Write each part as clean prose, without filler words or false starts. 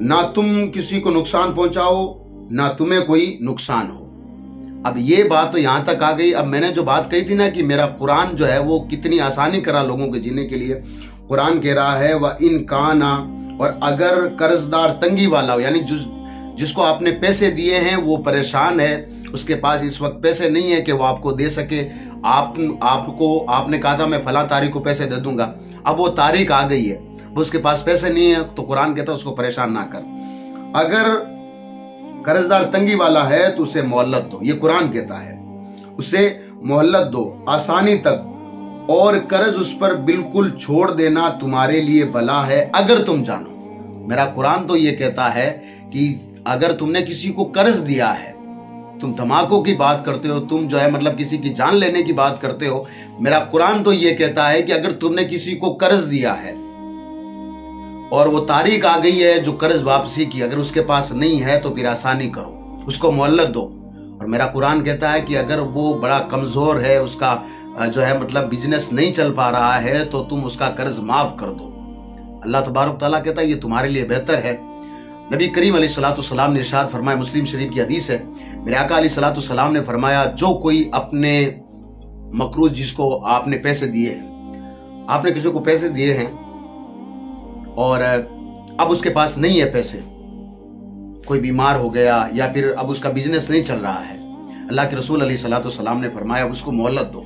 نہ تم کسی کو نقصان پہنچاؤ نہ تمہیں کوئی نقصان ہو۔ اب یہ بات تو یہاں تک آ گئی۔ اب میں نے جو بات کہی تھی نا کہ میرا قرآن جو ہے وہ کتنی آسانی کرا لوگوں کے جینے کے لیے، قرآن کہہ رہا ہے وَإِن كَانَ، اور اگر قرض دار تنگی والا ہو، یعنی جس کو آپ نے پیسے دیے ہیں وہ پریشان ہے، اس کے پاس اس وقت پیسے نہیں ہے کہ وہ آپ کو دے سکے، آپ نے کہا تھا میں فلاں تاریخ کو پیسے دے دوں گا، اب وہ تاریخ آ گئی ہے، وہ اس کے پاس پیسے نہیں ہے، تو قرآن کہتا ہے اس کو پریشان نہ کر۔ اگر قرض دار تنگی والا ہے تو اسے مہلت دو، یہ قرآن کہتا ہے، اسے مہلت دو آسانی تک، اور قرض اس پر بالکل چھوڑ دینا تمہارے لیے بلا ہے اگر تم جانو۔ میرا قرآن تو یہ کہتا ہے کہ اگر تم نے کسی کو قرض دیا ہے، تم دھماکوں کی بات کرتے ہو، تم جو ہے مطلب کسی کی جان لینے کی بات کرتے ہو، میرا قرآن تو یہ کہتا ہے کہ اگر تم نے کسی کو قرض دیا ہے اور وہ تاریخ آ گئی ہے جو قرض واپسی کی، اگر اس کے پاس نہیں ہے تو پھر آسانی کرو، اس کو مہلت دو۔ اور میرا قرآن کہتا ہے کہ اگر وہ بڑا کمزور ہے، اس کا جو ہے مطلب بزنس نہیں چل پا رہا ہے، تو تم اس کا قرض معاف کر دو۔ اللہ تبارک تعالیٰ کہتا ہے یہ تمہارے لیے بہتر ہے۔ نبی کریم علیہ السلام نے ارشاد فرمایا، مسلم شریف کی حدیث ہے، میرے آقا علیہ السلام نے فرمایا جو کوئی اپنے مقروض، جس کو آپ نے پیسے دیے ہیں، آپ نے کسی کو پیسے دیے ہیں اور اب اس کے پاس نہیں ہے پیسے، کوئی بیمار ہو گیا یا پھر اب اس کا بزنس نہیں چل رہا ہے، اللہ کے رسول علیہ السلام نے فرمایا اس کو مہلت دو۔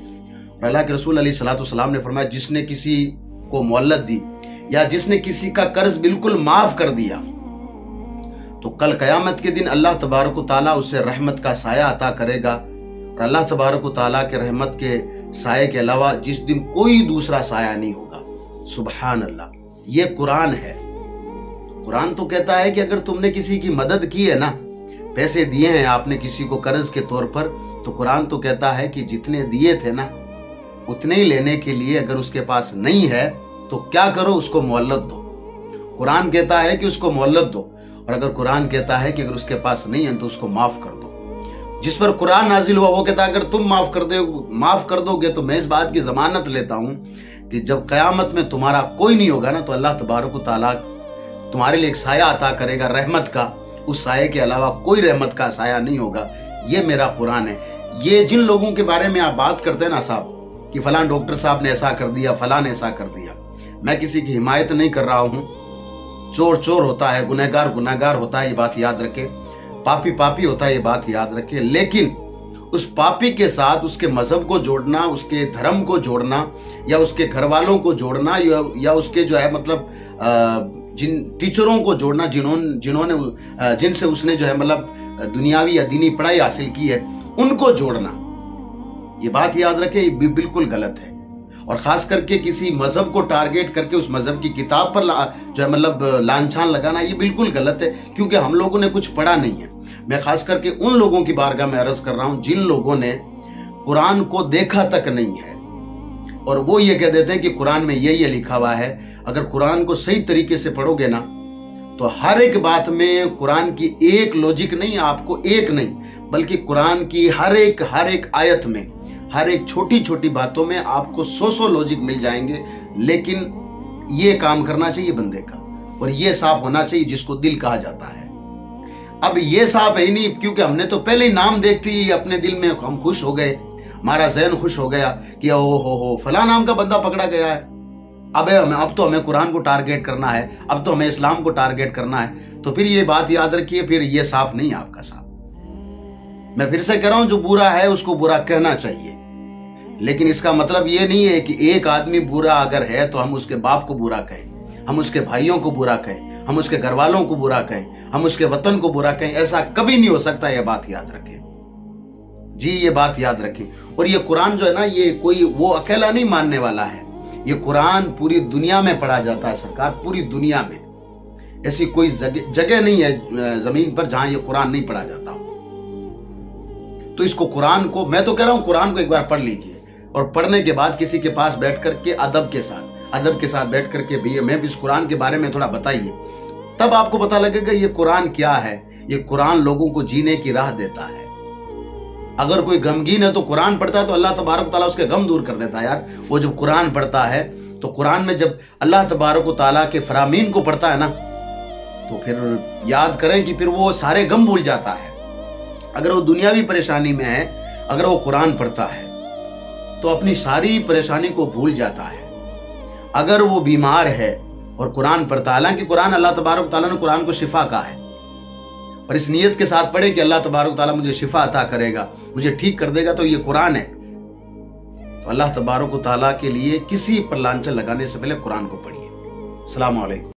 اور اللہ کے رسول علیہ السلام نے فرمایا جس نے کسی کو مہلت دی یا جس نے کسی کا قرض بالکل معاف کر دیا، تو کل قیامت کے دن اللہ تبارک و تعالیٰ اسے رحمت کا سایہ عطا کرے گا، اور اللہ تبارک و تعالیٰ کے رحمت کے سائے کے علاوہ جس دن کوئی دوسرا سایہ نہیں ہوگا۔ سبحان اللہ، یہ قرآن ہے۔ قرآن تو کہتا ہے کہ اگر تم نے کسی کی مدد کی ہے نا، پیسے دیے ہیں آپ نے کسی کو قرض کے طور پر، تو قرآن تو کہتا ہے کہ جتنے دیے تھے نا اتنے ہی لینے کے لیے اگر اس کے پاس نہیں ہے تو کیا کرو، اس کو مہلت دو۔ قرآن کہتا ہے کہ اس کو مہلت دو، اور اگر قرآن کہتا ہے کہ اگر اس کے پاس نہیں ہے تو اس کو معاف کر دو۔ جس پر قرآن نازل ہوا وہ کہتا ہے اگر تم معاف کر دو گے تو میں اس بات کی ضمانت لیتا ہوں کہ جب قیامت میں تمہارا کوئی نہیں ہوگا نا، تو اللہ تبارک و تعالیٰ تمہارے لیے ایک سایہ عطا کرے گا رحمت کا، اس سایہ کے علاوہ کوئی رحمت کا سایہ نہیں ہوگا۔ یہ میرا قرآن ہے۔ یہ جن لوگوں کے بارے میں آپ بات کرتے ہیں نا صاحب کہ فلاں ڈاکٹر صاحب نے ایسا کر دیا، فلاں نے ایسا کر دیا، میں کسی کی حمایت نہیں کر رہا ہوں۔ چور چور ہوتا ہے، گنہگار گنہگار ہوتا ہے، یہ بات یاد رکھے، پاپی پاپی ہوتا ہے، یہ بات یاد رکھے، لیکن اس پاپی کے ساتھ اس کے مذہب کو جوڑنا، اس کے دھرم کو جوڑنا، یا اس کے گھر والوں کو جوڑنا، یا اس کے جو ہے مطلب جن ٹیچروں کو جوڑنا جن سے اس نے جو ہے مطلب دنیاوی یا دینی پڑھائی حاصل کی ہے، ان کو جوڑنا، یہ بات یاد رکھے، یہ بالکل غلط ہے۔ اور خاص کر کے کسی مذہب کو ٹارگیٹ کر کے اس مذہب کی کتاب پر جو ہے مطلب لان چھان لگانا، یہ بالکل غلط ہے، کیونکہ ہم لوگوں نے کچھ پڑھا نہیں ہے۔ میں خاص کر کے ان لوگوں کی بارگاہ میں عرض کر رہا ہوں جن لوگوں نے قرآن کو دیکھا تک نہیں ہے، اور وہ یہ کہہ دیتے ہیں کہ قرآن میں یہ لکھا ہوا ہے۔ اگر قرآن کو صحیح طریقے سے پڑھو گے نا تو ہر ایک بات میں قرآن کی ایک لوجک نہیں، آپ کو ایک نہیں بلکہ قرآن کی ہر ایک آیت میں، ہر ایک چھوٹی چھوٹی باتوں میں آپ کو 100 لوجک مل جائیں گے۔ لیکن یہ کام کرنا چاہیے بندے کا، اور یہ صاف ہونا چاہیے جس کو دل کہا جاتا ہے۔ اب یہ صاف ہے ہی نہیں، کیونکہ ہم نے تو پہلے ہی نام دیکھتے ہی اپنے دل میں ہم خوش ہو گئے، ہمارا ذہن خوش ہو گیا کہ او ہو فلاں نام کا بندہ پکڑا گیا ہے، اب تو ہمیں قرآن کو ٹارگیٹ کرنا ہے، اب تو ہمیں اسلام کو ٹارگیٹ کرنا ہے۔ تو پھر یہ بات یاد رکھیے، پھر یہ صاف نہیں ہے آپ کا صاف۔ میں پھر سے کہہ رہا ہوں جو برا ہے اس کو برا کہنا چاہیے، لیکن اس کا مطلب یہ نہیں ہے کہ ایک آدمی برا اگر ہے تو ہم اس کے باپ کو برا کہیں، ہم اس کے بھائیوں کو برا کہیں، ہم اس کے گھر والوں کو برا کہیں، ہم اس کے وطن کو برا کہیں، ایسا کبھی نہیں ہو سکتا۔ یہ بات یاد رکھیں جی، یہ بات یاد رکھیں۔ اور یہ قرآن جو ہے نا، یہ کوئی وہ اکیلا نہیں ماننے والا ہے، یہ قرآن پوری دنیا میں پڑھا جاتا ہے سرکار، پوری دنیا میں ایسی کوئی جگہ نہیں ہے زمین پر جہاں یہ قرآن نہیں پڑھا جاتا۔ تو اس کو قرآن کو، میں تو کہہ رہا ہوں قرآن کو ایک بار پڑھ لیجئے، اور پڑھنے کے بعد کسی کے پاس بیٹھ کر کے ادب کے ساتھ بیٹھ کر کے بھی ہمیں اس قرآن کے بارے میں تھوڑا بتائیے، تب آپ کو پتہ لگے گا یہ قرآن کیا ہے۔ یہ قرآن لوگوں کو جینے کی راہ دیتا ہے۔ اگر کوئی غمگین ہے تو قرآن پڑھتا ہے تو اللہ تبارک و تعالیٰ اس کے غم دور کر دیتا ہے۔ یار وہ جب قرآن پڑھتا ہے تو قرآن میں جب اللہ تبارک و تعالیٰ کے فرامین کو پڑھتا ہے نا تو پھر یاد کریں کہ پھر وہ سارے غم بھول جاتا ہے. اگر وہ دنیاوی پریشانی میں ہے، اگر وہ قرآن پڑھتا ہے تو اپنی ساری پریشانی کو بھول جاتا ہے. اگر وہ بیمار ہے اور قرآن پڑھتا ہے، حالانکہ قرآن اللہ تبارک و تعالیٰ نے قرآن کو شفا کہا ہے، اور اس نیت کے ساتھ پڑھے کہ اللہ تبارک و تعالیٰ مجھے شفا عطا کرے گا، مجھے ٹھیک کر دے گا، تو یہ قرآن ہے. تو اللہ تبارک و تعالیٰ کے لیے کسی پر لانچہ لگانے سے پہلے قرآن کو پڑھیے. السلام علیکم.